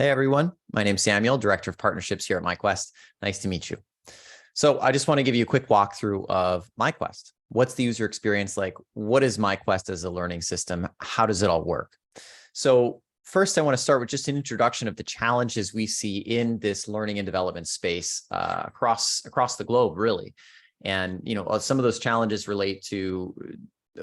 Hey everyone, my name's Samuel, Director of Partnerships here at myQuest. Nice to meet you. So I just want to give you a quick walkthrough of myQuest. What's the user experience like? What is myQuest as a learning system? How does it all work? So first, I want to start with just an introduction of the challenges we see in this learning and development space across the globe, really. And some of those challenges relate to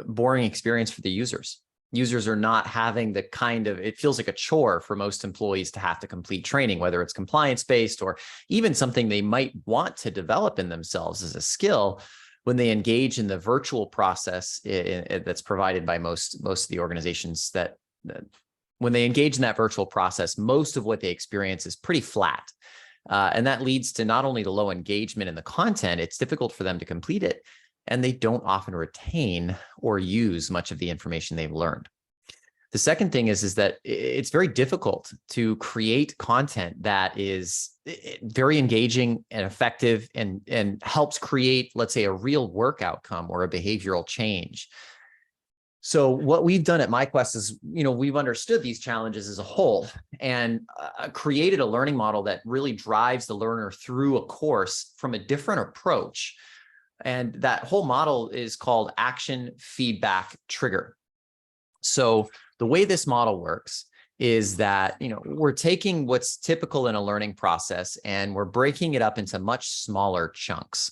boring experience for the users. Users are not having the kind of, it feels like a chore for most employees to have to complete training, whether it's compliance-based or even something they might want to develop in themselves as a skill. When they engage in the virtual process that's provided by most of the organizations that when they engage in that virtual process, most of what they experience is pretty flat. And that leads to not only the low engagement in the content, it's difficult for them to complete it, and they don't often retain or use much of the information they've learned. The second thing is that it's very difficult to create content that is very engaging and effective and helps create, let's say, a real work outcome or a behavioral change. So what we've done at myQuest is, we've understood these challenges as a whole and created a learning model that really drives the learner through a course from a different approach. And that whole model is called action, feedback, trigger. So the way this model works is that, we're taking what's typical in a learning process and we're breaking it up into much smaller chunks.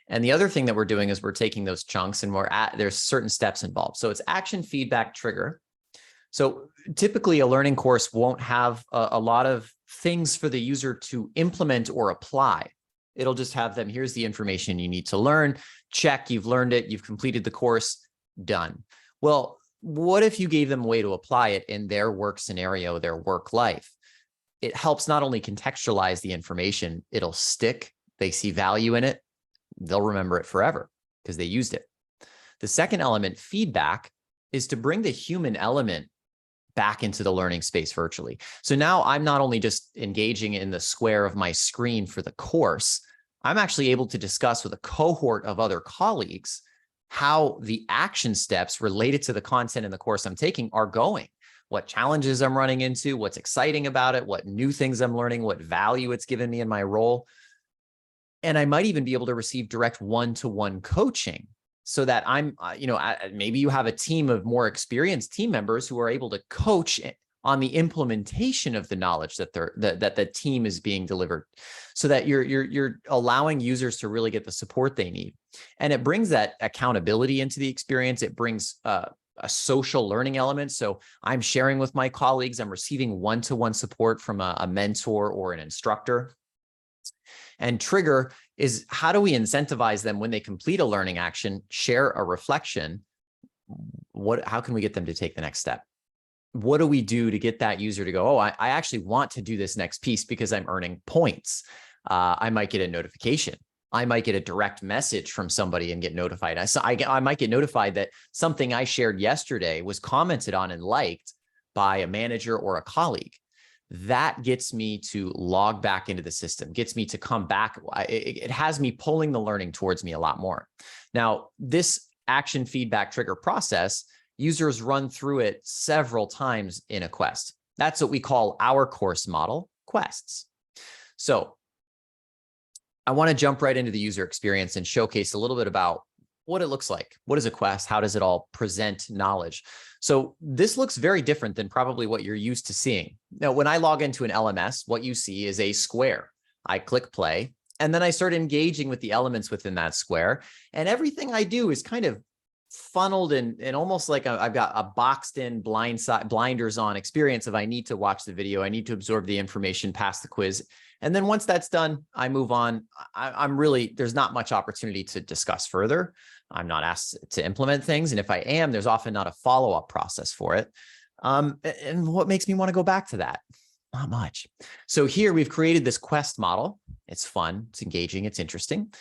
And the other thing that we're doing is we're taking those chunks and there's certain steps involved. So it's action, feedback, trigger. So typically a learning course won't have a lot of things for the user to implement or apply. It'll just have them, here's the information you need to learn, check, you've learned it, you've completed the course, done. Well, what if you gave them a way to apply it in their work scenario, their work life? It helps not only contextualize the information, it'll stick, they see value in it, they'll remember it forever because they used it. The second element, feedback, is to bring the human element back into the learning space virtually. So now I'm not only just engaging in the square of my screen for the course, I'm actually able to discuss with a cohort of other colleagues how the action steps related to the content in the course I'm taking are going, what challenges I'm running into, what's exciting about it, what new things I'm learning, what value it's given me in my role. And I might even be able to receive direct one-to-one coaching so that I'm, maybe you have a team of more experienced team members who are able to coach on the implementation of the knowledge that the team is being delivered, so that you're allowing users to really get the support they need. And it brings that accountability into the experience. It brings a social learning element. So I'm sharing with my colleagues, I'm receiving one-to-one support from a mentor or an instructor. And trigger is, how do we incentivize them when they complete a learning action, share a reflection? How can we get them to take the next step? What do we do to get that user to go, oh, I actually want to do this next piece because I'm earning points. I might get a notification. I might get a direct message from somebody and get notified. I might get notified that something I shared yesterday was commented on and liked by a manager or a colleague. That gets me to log back into the system, gets me to come back. It has me pulling the learning towards me a lot more. Now, this action, feedback, trigger process, users run through it several times in a quest. That's what we call our course model, quests. So I want to jump right into the user experience and showcase a little bit about what it looks like. What is a quest? How does it all present knowledge? So this looks very different than probably what you're used to seeing. Now, when I log into an LMS, what you see is a square. I click play, and then I start engaging with the elements within that square. And everything I do is kind of funneled and almost like I've got a boxed in blinders on experience of, I need to watch the video, I need to absorb the information, pass the quiz. And then once that's done, I move on. There's not much opportunity to discuss further. I'm not asked to implement things. And if I am, there's often not a follow-up process for it. And what makes me want to go back to that? Not much. So here we've created this quest model. It's fun, it's engaging, it's interesting.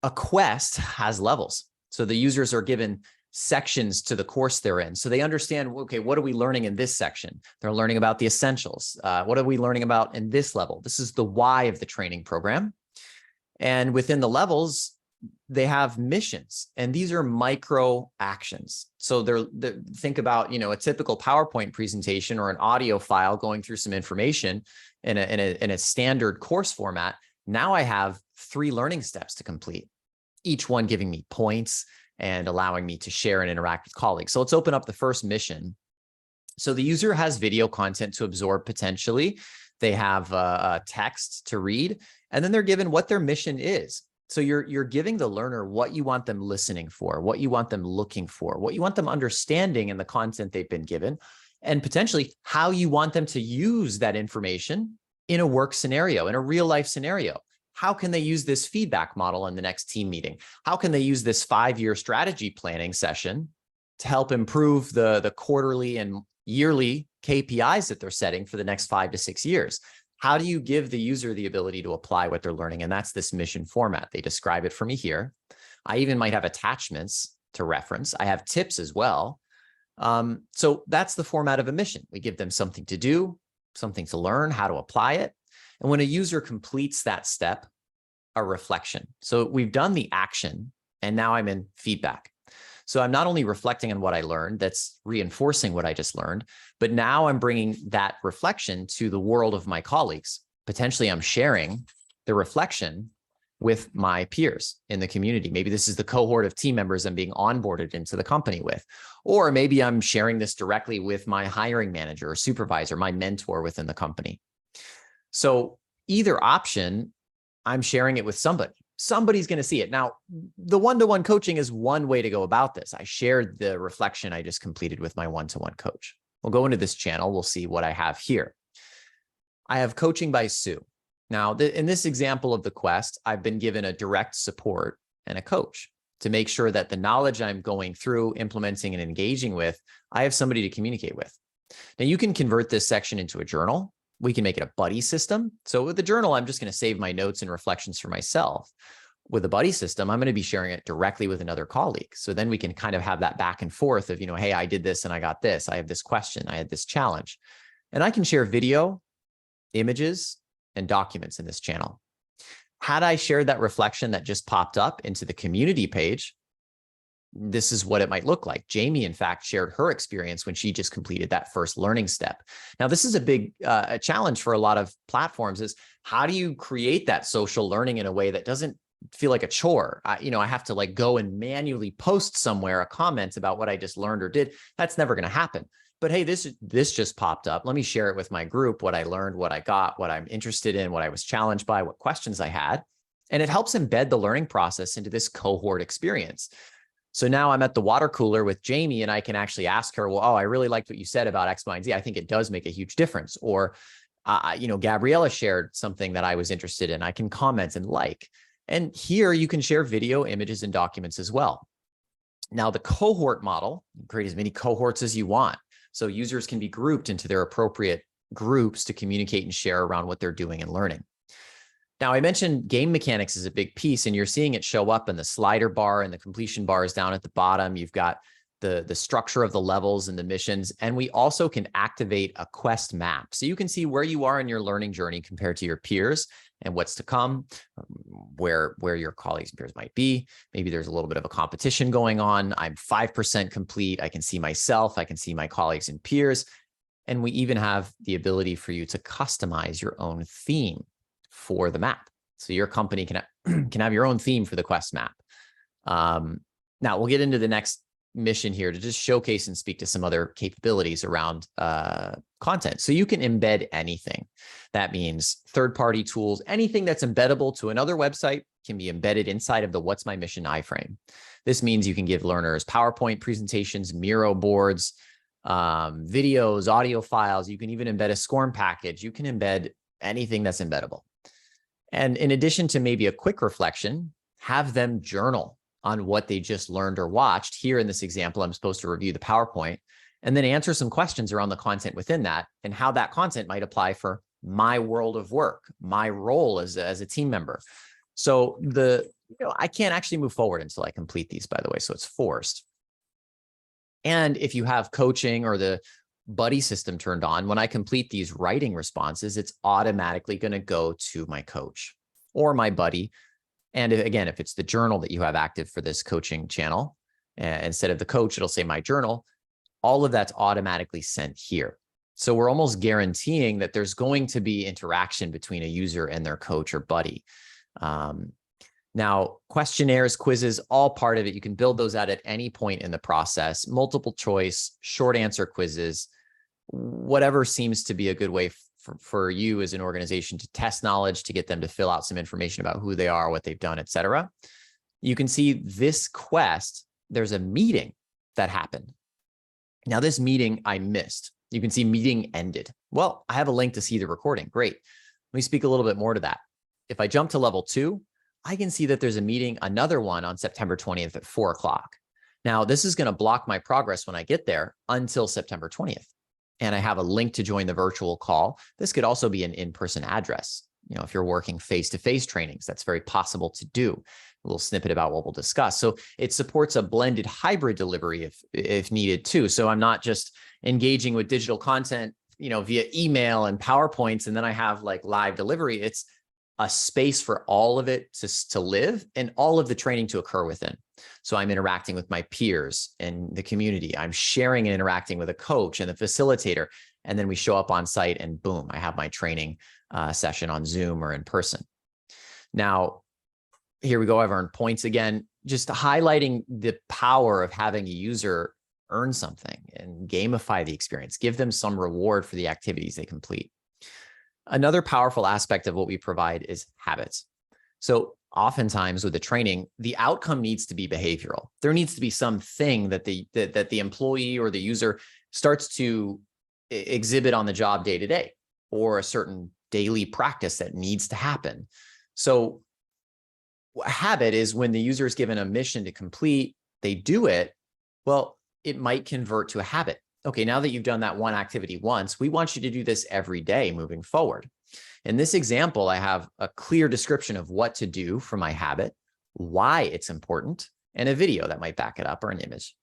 A quest has levels. So the users are given sections to the course they're in. So they understand, okay, what are we learning in this section? They're learning about the essentials. What are we learning about in this level? This is the why of the training program. And within the levels, they have missions, and these are micro actions. So think about, a typical PowerPoint presentation or an audio file going through some information in a standard course format. Now I have 3 learning steps to complete, each one giving me points and allowing me to share and interact with colleagues. So let's open up the first mission. So the user has video content to absorb potentially. They have a text to read, and then they're given what their mission is. So you're giving the learner what you want them listening for, what you want them looking for, what you want them understanding in the content they've been given, and potentially how you want them to use that information in a work scenario, in a real life scenario. How can they use this feedback model in the next team meeting? How can they use this 5-year strategy planning session to help improve the quarterly and yearly KPIs that they're setting for the next 5 to 6 years? How do you give the user the ability to apply what they're learning? And that's this mission format. They describe it for me here. I even might have attachments to reference. I have tips as well. So that's the format of a mission. We give them something to do, something to learn, how to apply it. And when a user completes that step, a reflection. So we've done the action, and now I'm in feedback. So I'm not only reflecting on what I learned, that's reinforcing what I just learned, but now I'm bringing that reflection to the world of my colleagues. Potentially I'm sharing the reflection with my peers in the community. Maybe this is the cohort of team members I'm being onboarded into the company with, or maybe I'm sharing this directly with my hiring manager or supervisor, my mentor within the company. So either option, I'm sharing it with somebody. Somebody's going to see it. Now, the one-to-one coaching is one way to go about this. I shared the reflection I just completed with my one-to-one coach. We'll go into this channel. We'll see what I have here. I have coaching by Sue. Now, in this example of the quest, I've been given a direct support and a coach to make sure that the knowledge I'm going through, implementing, and engaging with, I have somebody to communicate with. Now, you can convert this section into a journal. We can make it a buddy system. So with the journal, I'm just going to save my notes and reflections for myself. With a buddy system, I'm going to be sharing it directly with another colleague. So then we can kind of have that back and forth of, hey, I did this and I got this. I have this question. I had this challenge. And I can share video, images, and documents in this channel. Had I shared that reflection that just popped up into the community page, this is what it might look like. Jamie, in fact, shared her experience when she just completed that first learning step. Now, this is a big challenge for a lot of platforms is how do you create that social learning in a way that doesn't feel like a chore? I have to like go and manually post somewhere a comment about what I just learned or did. That's never going to happen. But hey, this just popped up. Let me share it with my group, what I learned, what I got, what I'm interested in, what I was challenged by, what questions I had. And it helps embed the learning process into this cohort experience. So now I'm at the water cooler with Jamie and I can actually ask her, well, oh, I really liked what you said about X, Y, and Z. I think it does make a huge difference. Or, Gabriella shared something that I was interested in. I can comment and like. And here you can share video, images, and documents as well. Now the cohort model, you create as many cohorts as you want. So users can be grouped into their appropriate groups to communicate and share around what they're doing and learning. Now, I mentioned game mechanics is a big piece, and you're seeing it show up in the slider bar and the completion bars down at the bottom. You've got the structure of the levels and the missions, and we also can activate a quest map. So you can see where you are in your learning journey compared to your peers and what's to come, where your colleagues and peers might be. Maybe there's a little bit of a competition going on. I'm 5% complete. I can see myself. I can see my colleagues and peers. And we even have the ability for you to customize your own theme for the map. So your company can have your own theme for the quest map. Now we'll get into the next mission here to just showcase and speak to some other capabilities around content. So you can embed anything. That means third-party tools, anything that's embeddable to another website can be embedded inside of the What's My Mission iframe. This means you can give learners PowerPoint presentations, Miro boards, videos, audio files. You can even embed a SCORM package. You can embed anything that's embeddable. And in addition to maybe a quick reflection, have them journal on what they just learned or watched. Here in this example, I'm supposed to review the PowerPoint and then answer some questions around the content within that and how that content might apply for my world of work, my role as a team member. So I can't actually move forward until I complete these, by the way, so it's forced. And if you have coaching or the buddy system turned on, when I complete these writing responses, it's automatically going to go to my coach or my buddy. And again, if it's the journal that you have active for this coaching channel, instead of the coach, it'll say my journal. All of that's automatically sent here. So we're almost guaranteeing that there's going to be interaction between a user and their coach or buddy. Now, questionnaires, quizzes, all part of it. You can build those out at any point in the process, multiple choice, short answer quizzes, whatever seems to be a good way for you as an organization to test knowledge, to get them to fill out some information about who they are, what they've done, et cetera. You can see this quest, there's a meeting that happened. Now, this meeting I missed. You can see meeting ended. Well, I have a link to see the recording. Great. Let me speak a little bit more to that. If I jump to level 2, I can see that there's a meeting, another one on September 20th at 4 o'clock. Now, this is going to block my progress when I get there until September 20th. And I have a link to join the virtual call. This could also be an in-person address. You know, if you're working face-to-face trainings, that's very possible to do. A little snippet about what we'll discuss. So it supports a blended hybrid delivery if needed too. So I'm not just engaging with digital content, you know, via email and PowerPoints, and then I have like live delivery. It's a space for all of it to live and all of the training to occur within. So I'm interacting with my peers and the community. I'm sharing and interacting with a coach and the facilitator. And then we show up on site and boom, I have my training session on Zoom or in person. Now, here we go. I've earned points again, just highlighting the power of having a user earn something and gamify the experience, give them some reward for the activities they complete. Another powerful aspect of what we provide is habits. So oftentimes with the training, the outcome needs to be behavioral. There needs to be something that the employee or the user starts to exhibit on the job day to day, or a certain daily practice that needs to happen. So a habit is when the user is given a mission to complete, they do it. Well, it might convert to a habit. Okay, now that you've done that one activity once, we want you to do this every day moving forward. In this example, I have a clear description of what to do for my habit, why it's important, and a video that might back it up or an image.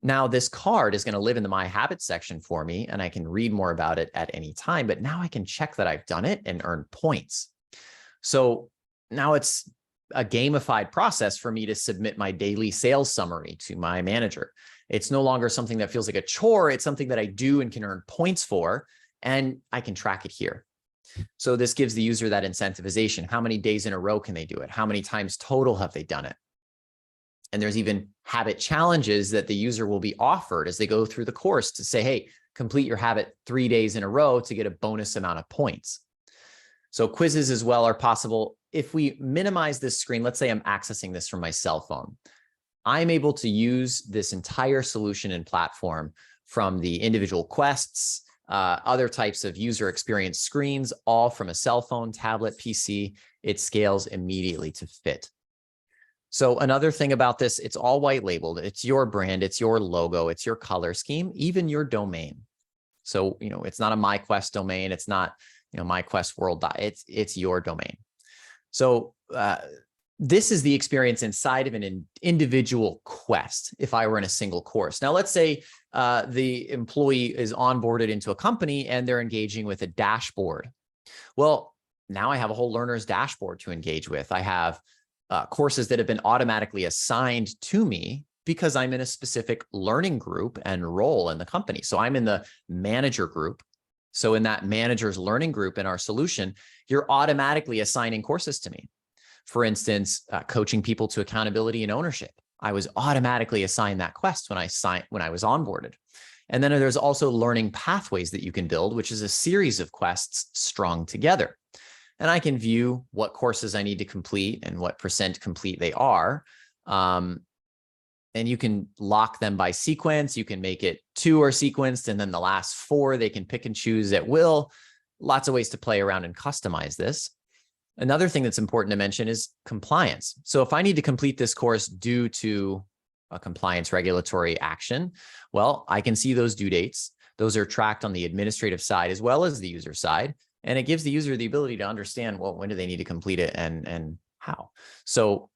Now, this card is going to live in the My Habits section for me, and I can read more about it at any time, but now I can check that I've done it and earn points. So now it's a gamified process for me to submit my daily sales summary to my manager. It's no longer something that feels like a chore. It's something that I do and can earn points for, and I can track it here. So this gives the user that incentivization. How many days in a row can they do it? How many times total have they done it? And there's even habit challenges that the user will be offered as they go through the course to say, hey, complete your habit 3 days in a row to get a bonus amount of points. So quizzes as well are possible. If we minimize this screen, let's say I'm accessing this from my cell phone. I'm able to use this entire solution and platform from the individual quests, other types of user experience screens, all from a cell phone, tablet, PC. It scales immediately to fit. So another thing about this, it's all white labeled. It's your brand, it's your logo, it's your color scheme, even your domain. So, you know, it's not a myQuest domain. It's not, you know, myQuest world. It's your domain. So, this is the experience inside of an individual quest if I were in a single course. Now, let's say the employee is onboarded into a company and they're engaging with a dashboard. Well, now I have a whole learner's dashboard to engage with. I have courses that have been automatically assigned to me because I'm in a specific learning group and role in the company. So I'm in the manager group. So in that manager's learning group in our solution, you're automatically assigning courses to me. For instance, coaching people to accountability and ownership. I was automatically assigned that quest when I was onboarded. And then there's also learning pathways that you can build, which is a series of quests strung together. And I can view what courses I need to complete and what % complete they are. And you can lock them by sequence. You can make it 2 are sequenced, and then the last 4, they can pick and choose at will. Lots of ways to play around and customize this. Another thing that's important to mention is compliance. So if I need to complete this course due to a compliance regulatory action, well, I can see those due dates. Those are tracked on the administrative side as well as the user side. And it gives the user the ability to understand, well, when do they need to complete it and how. So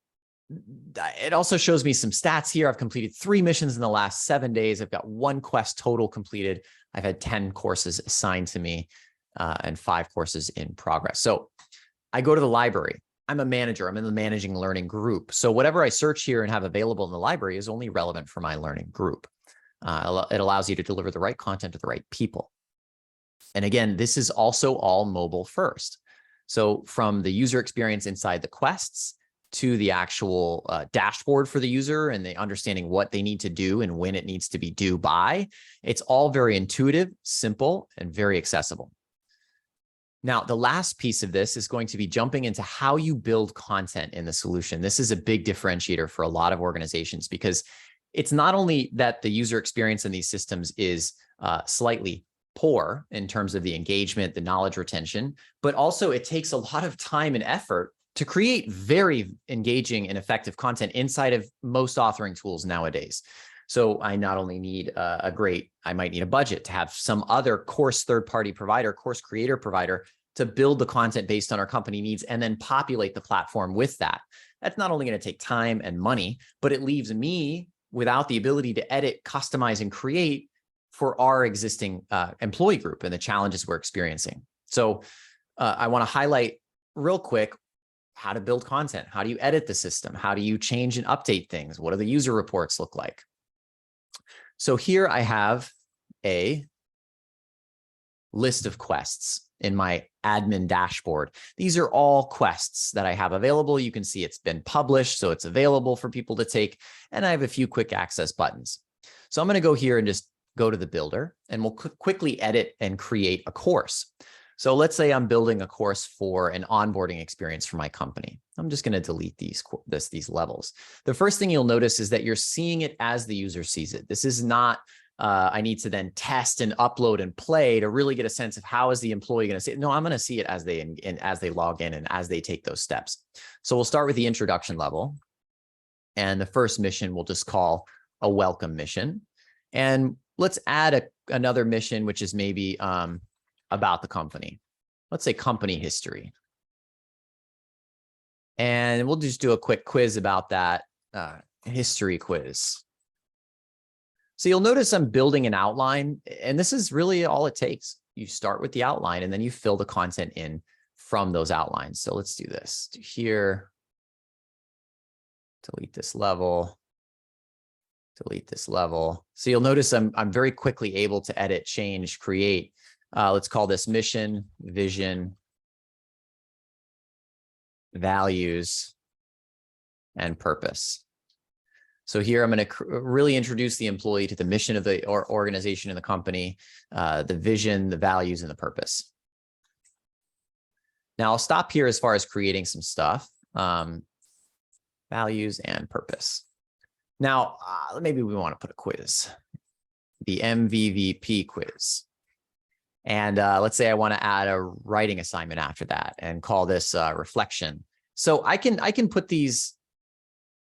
it also shows me some stats here. I've completed 3 missions in the last 7 days. I've got 1 quest total completed. I've had 10 courses assigned to me and 5 courses in progress. So I go to the library. I'm a manager. I'm in the managing learning group. So whatever I search here and have available in the library is only relevant for my learning group. It allows you to deliver the right content to the right people. And again, this is also all mobile first. So from the user experience inside the quests to the actual dashboard for the user and the understanding what they need to do and when it needs to be due by, it's all very intuitive, simple, and very accessible. Now, the last piece of this is going to be jumping into how you build content in the solution. This is a big differentiator for a lot of organizations because it's not only that the user experience in these systems is slightly poor in terms of the engagement, the knowledge retention, but also it takes a lot of time and effort to create very engaging and effective content inside of most authoring tools nowadays. So I not only need I might need a budget to have some other course third-party provider, course creator provider to build the content based on our company needs and then populate the platform with that. That's not only going to take time and money, but it leaves me without the ability to edit, customize, and create for our existing employee group and the challenges we're experiencing. So I want to highlight real quick how to build content. How do you edit the system? How do you change and update things? What do the user reports look like? So here I have a list of quests in my admin dashboard. These are all quests that I have available. You can see it's been published, so it's available for people to take. And I have a few quick access buttons. So I'm going to go here and just go to the builder, and we'll quickly edit and create a course. So let's say I'm building a course for an onboarding experience for my company. I'm just going to delete these levels. The first thing you'll notice is that you're seeing it as the user sees it. This is not, I need to then test and upload and play to really get a sense of how is the employee going to see it. No, I'm going to see it as they log in and as they take those steps. So we'll start with the introduction level. And the first mission we'll just call a welcome mission. And let's add another mission, which is maybe about the company. Let's say company history. And we'll just do a quick quiz about that history quiz. So you'll notice I'm building an outline, and this is really all it takes. You start with the outline, and then you fill the content in from those outlines. So let's do this. Do here, delete this level. Delete this level. So you'll notice I'm very quickly able to edit, change, create. Let's call this mission, vision, values, and purpose. So here I'm going to really introduce the employee to the mission of the organization and the company, the vision, the values, and the purpose. Now I'll stop here as far as creating some stuff, values and purpose. Now, maybe we want to put a quiz, the MVVP quiz. And let's say I want to add a writing assignment after that and call this reflection. So I can put these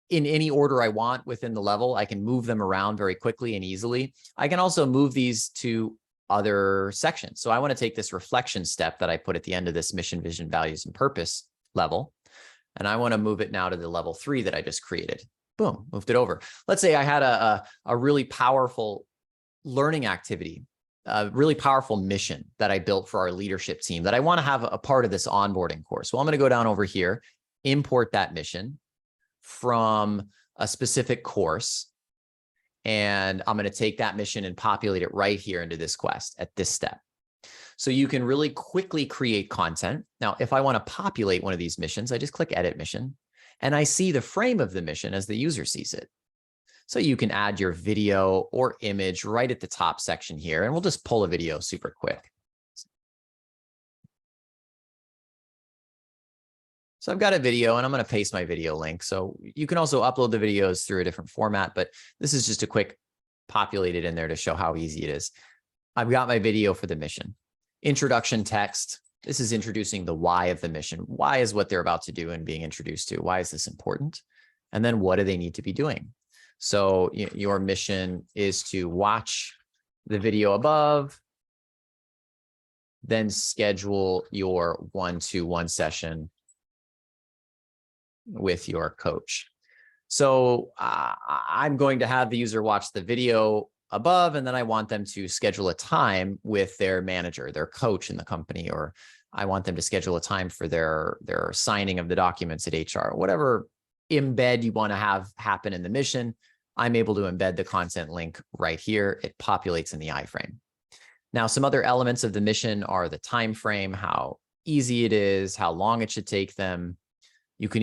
in any order I want within the level. I can move them around very quickly and easily. I can also move these to other sections. So I want to take this reflection step that I put at the end of this mission, vision, values, and purpose level, and I want to move it now to the level 3 that I just created. Boom, moved it over. Let's say I had a really powerful learning activity, a really powerful mission that I built for our leadership team that I want to have a part of this onboarding course. Well, I'm going to go down over here, import that mission from a specific course, and I'm going to take that mission and populate it right here into this quest at this step. So you can really quickly create content. Now, if I want to populate one of these missions, I just click Edit Mission, and I see the frame of the mission as the user sees it. So you can add your video or image right at the top section here, and we'll just pull a video super quick. So I've got a video, and I'm going to paste my video link. So you can also upload the videos through a different format, but this is just a quick populated in there to show how easy it is. I've got my video for the mission. Introduction text. This is introducing the why of the mission. Why is what they're about to do and being introduced to? Why is this important? And then what do they need to be doing? So your mission is to watch the video above, then schedule your 1-to-1 session with your coach. So I'm going to have the user watch the video above, and then I want them to schedule a time with their manager, their coach in the company, or I want them to schedule a time for their signing of the documents at HR, whatever embed you want to have happen in the mission. I'm able to embed the content link right here. It populates in the iframe. Now, some other elements of the mission are the time frame, how easy it is, how long it should take them. You can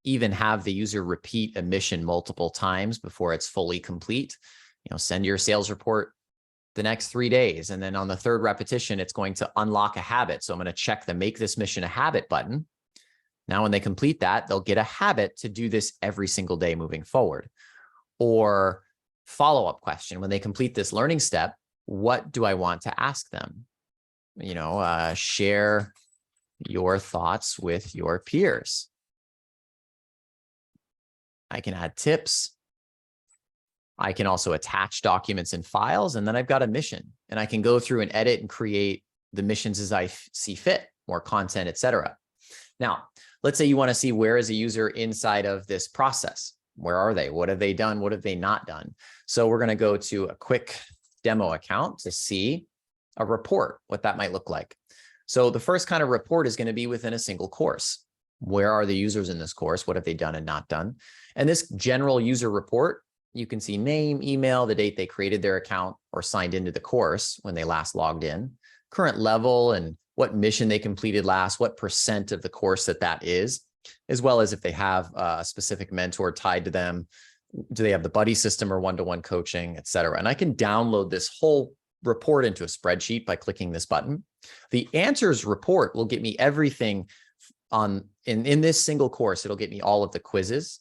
even have the user repeat a mission multiple times before it's fully complete. Send your sales report the next 3 days. And then on the third repetition, it's going to unlock a habit. So I'm going to check the make this mission a habit button. Now, when they complete that, they'll get a habit to do this every single day moving forward. Or follow-up question, when they complete this learning step, what do I want to ask them? Share your thoughts with your peers. I can add tips. I can also attach documents and files, and then I've got a mission, and I can go through and edit and create the missions as I see fit, more content, etc. Now, let's say you want to see where is a user inside of this process. Where are they? What have they done? What have they not done? So we're going to go to a quick demo account to see a report, what that might look like. So the first kind of report is going to be within a single course. Where are the users in this course? What have they done and not done? And this general user report, you can see name, email, the date they created their account or signed into the course when they last logged in, current level and what mission they completed last, what % of the course that is, as well as if they have a specific mentor tied to them. Do they have the buddy system or one-to-one coaching, et cetera? And I can download this whole report into a spreadsheet by clicking this button. The answers report will get me everything in this single course. It'll get me all of the quizzes,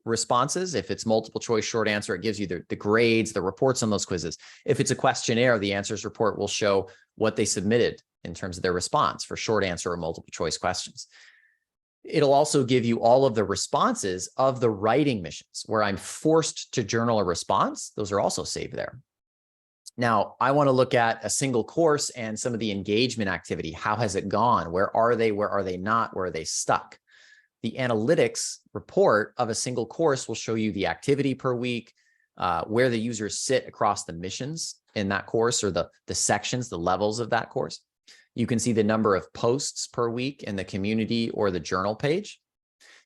responses. If it's multiple choice short answer, it gives you the grades, the reports on those quizzes. If it's a questionnaire, the answers report will show what they submitted in terms of their response for short answer or multiple choice questions. It'll also give you all of the responses of the writing missions where I'm forced to journal a response. Those are also saved there. Now, I want to look at a single course and some of the engagement activity. How has it gone? Where are they? Where are they not? Where are they stuck? The analytics report of a single course will show you the activity per week, where the users sit across the missions in that course or the sections, the levels of that course. You can see the number of posts per week in the community or the journal page.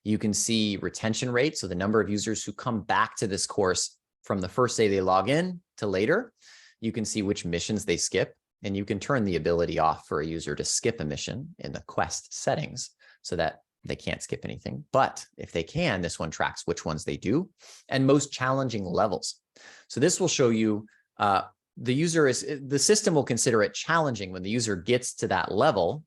You can see retention rate, so the number of users who come back to this course from the first day they log in to later. You can see which missions they skip, and you can turn the ability off for a user to skip a mission in the Quest settings so that they can't skip anything. But if they can, this one tracks which ones they do and most challenging levels. So this will show you the system will consider it challenging when the user gets to that level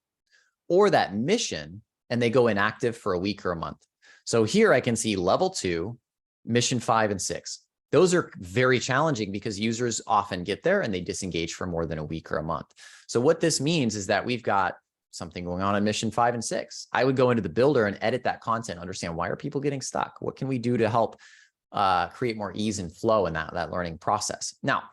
or that mission and they go inactive for a week or a month. So here I can see level 2, mission 5 and 6. Those are very challenging because users often get there and they disengage for more than a week or a month. So what this means is that we've got something going on in mission 5 and 6. I would go into the builder and edit that content, understand why are people getting stuck? What can we do to help create more ease and flow in that learning process? Now,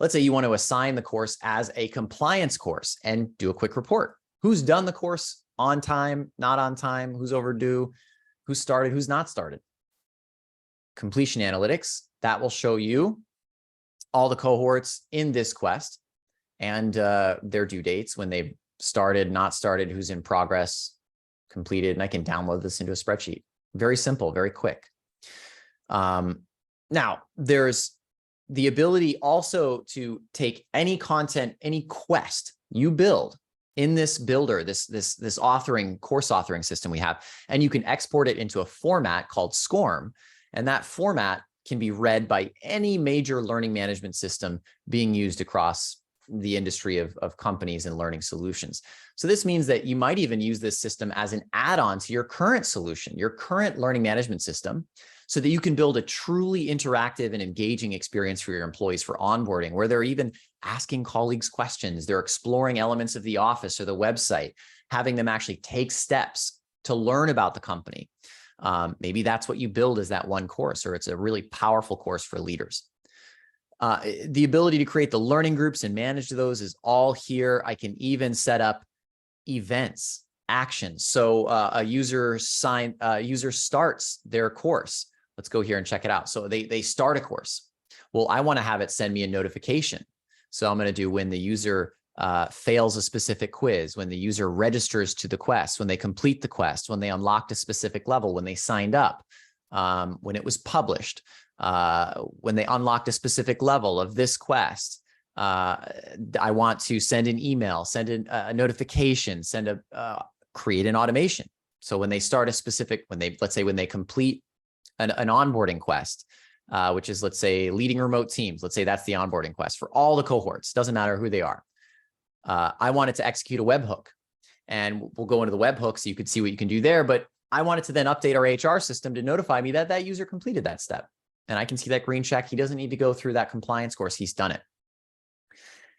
let's say you want to assign the course as a compliance course and do a quick report. Who's done the course on time, not on time, who's overdue, who started, who's not started. Completion analytics, that will show you all the cohorts in this quest and their due dates, when they started, not started, who's in progress, completed, and I can download this into a spreadsheet. Very simple, very quick. Now, there's the ability also to take any content, any quest you build in this builder, this course authoring system we have, and you can export it into a format called SCORM. And that format can be read by any major learning management system being used across the industry of companies and learning solutions. So this means that you might even use this system as an add-on to your current solution, your current learning management system, so that you can build a truly interactive and engaging experience for your employees for onboarding, where they're even asking colleagues questions, they're exploring elements of the office or the website, having them actually take steps to learn about the company. Maybe that's what you build as that one course, or it's a really powerful course for leaders. The ability to create the learning groups and manage those is all here. I can even set up events, actions. So a user starts their course. Let's go here and check it out. So they start a course. Well, I want to have it send me a notification. So I'm going to do when the user fails a specific quiz, when the user registers to the quest, when they complete the quest, when they unlocked a specific level, when they signed up, when it was published, when they unlocked a specific level of this quest. I want to send an email, send a notification, create an automation. So when they start a specific, let's say when they complete an onboarding quest, which is, let's say, leading remote teams. Let's say that's the onboarding quest for all the cohorts. Doesn't matter who they are. I want it to execute a webhook, and we'll go into the webhook so you could see what you can do there. But I want it to then update our HR system to notify me that that user completed that step. And I can see that green check. He doesn't need to go through that compliance course. He's done it.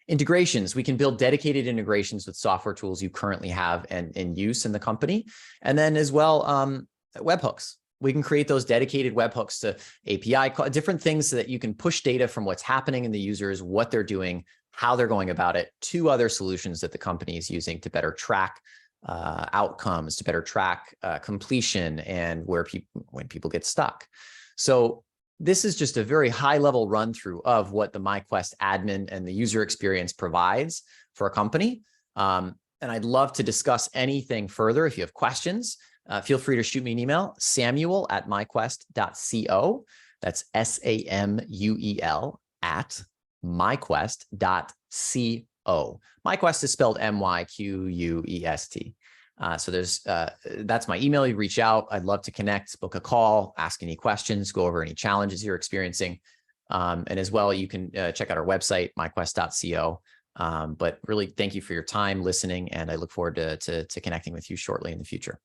Integrations. We can build dedicated integrations with software tools you currently have and in use in the company. And then as well, webhooks. We can create those dedicated webhooks to API, different things so that you can push data from what's happening in the users, what they're doing, how they're going about it, to other solutions that the company is using to better track outcomes, to better track completion, and when people get stuck. So this is just a very high-level run-through of what the myQuest admin and the user experience provides for a company. And I'd love to discuss anything further. If you have questions, feel free to shoot me an email, samuel@myquest.co. That's SAMUEL at myquest.co. myQuest is spelled MYQUEST. So that's my email. You reach out. I'd love to connect, book a call, ask any questions, go over any challenges you're experiencing. And as well, you can check out our website, myquest.co. But really, thank you for your time listening, and I look forward to connecting with you shortly in the future.